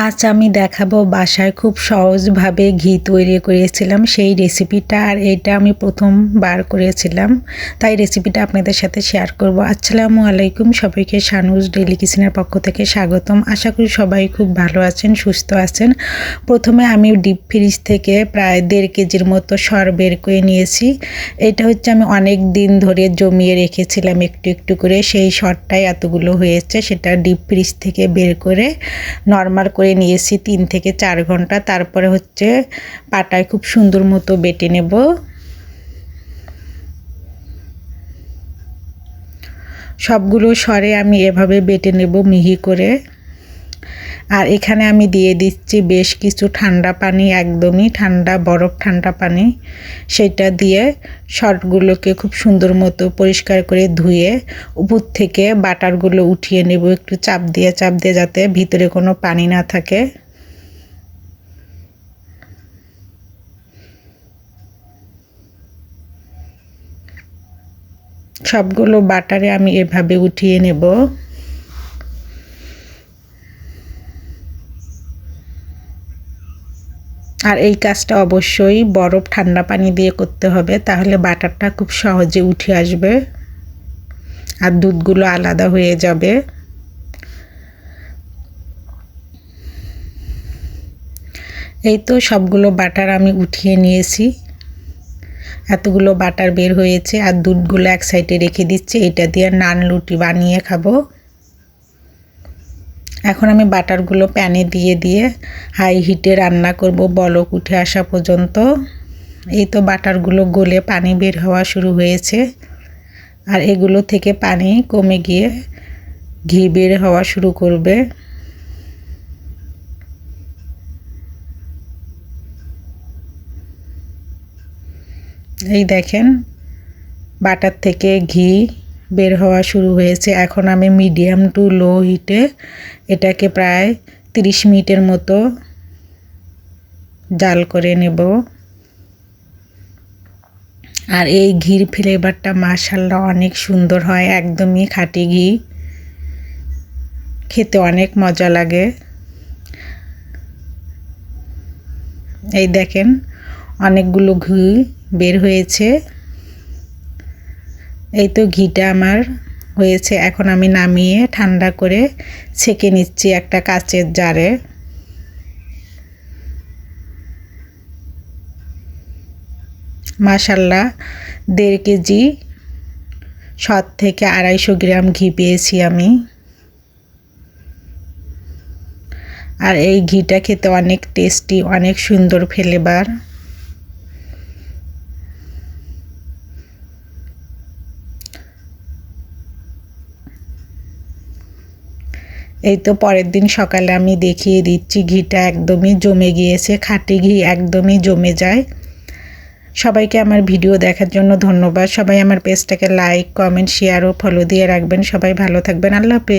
আজ আমি দেখাবো বাসায় খুব সহজভাবে ঘি তৈরি করেছিলাম সেই রেসিপিটা। আর এটা আমি প্রথমবার করেছিলাম, তাই রেসিপিটা আপনাদের সাথে শেয়ার করব। আসসালামু আলাইকুম, সবাইকে শানুজ ডেইলি কিচেনের পক্ষ থেকে স্বাগতম। আশা করি সবাই খুব ভালো আছেন, সুস্থ আছেন। প্রথমে আমি ডিপ ফ্রিজ থেকে প্রায় 1.5 কেজির মতো সর বের করে নিয়েছি। এটা হচ্ছে আমি অনেক দিন ধরে জমিয়ে রেখেছিলাম একটু একটু করে, সেই সরটাই এতগুলো হয়েছে। সেটা ডিপ ফ্রিজ থেকে বের করে নর্মাল করে নিয়েছি 3 থেকে 4 ঘন্টা। তারপরে হচ্ছে পাটায় খুব সুন্দর মতো বেটে নেব। সবগুলো সরে আমি এভাবে বেটে নেব মিহি করে। আর এখানে আমি দিয়ে দিচ্ছি বেশ কিছু ঠান্ডা পানি, একদমই ঠান্ডা, বরফ ঠান্ডা পানি। সেটা দিয়ে সরগুলোকে খুব সুন্দর মতো পরিষ্কার করে ধুয়ে উপর থেকে বাটারগুলো উঠিয়ে নেব, একটু চাপ দিয়ে যাতে ভিতরে কোনো পানি না থাকে। সবগুলো বাটারে আমি এভাবে উঠিয়ে নেব। আর এই কাজটা অবশ্যই বরফ ঠান্ডা পানি দিয়ে করতে হবে, তাহলে বাটারটা খুব সহজে উঠে আসবে আর দুধগুলো আলাদা হয়ে যাবে। এই তো সবগুলো বাটার আমি উঠিয়ে নিয়েছি। এতগুলো বাটার বের হয়েছে। আর দুধগুলো এক সাইডে রেখে দিচ্ছি, এটা দিয়ে নান রুটি বানিয়ে খাবো। এখন আমি বাটারগুলো প্যানে দিয়ে হাই হিটে রান্না করব বলক উঠে আসা পর্যন্ত। এই তো বাটারগুলো গলে পানি বের হওয়া শুরু হয়েছে। আর এগুলো থেকে পানি কমে গিয়ে ঘি বের হওয়া শুরু করবে। এই দেখেন বাটার থেকে ঘি বের হওয়া শুরু হয়েছে। এখন আমি মিডিয়াম টু লো হিটে এটাকে প্রায় 30 মিনিটের মতো জাল করে নেব। আর এই ঘির ফ্লেভারটা মাশাআল্লাহ অনেক সুন্দর হয়, একদমই খাঁটি ঘি, খেতে অনেক মজা লাগে। এই দেখেন অনেকগুলো ঘি বের হয়েছে। এই তো ঘিটা আমার হয়েছে। এখন আমি নামিয়ে ঠান্ডা করে ছেঁকে নিচ্ছি একটা কাচের জারে। মাশাআল্লাহ 1.5 কেজি সর থেকে 250 গ্রাম ঘি পেয়েছি আমি। আর এই ঘিটা খেতে অনেক টেস্টি, অনেক সুন্দর ফ্লেভার। এই তো পরের দিন সকালে আমি দেখিয়ে দিচ্ছি, ঘিটা একদমই জমে গিয়েছে, খাঁটি ঘি একদমই জমে যায়। সবাইকে আমার ভিডিও দেখার জন্য ধন্যবাদ। সবাই আমার পেজটাকে লাইক, কমেন্ট, শেয়ার ও ফলো দিয়ে রাখবেন। সবাই ভালো থাকবেন। আল্লাহ হাফেজ।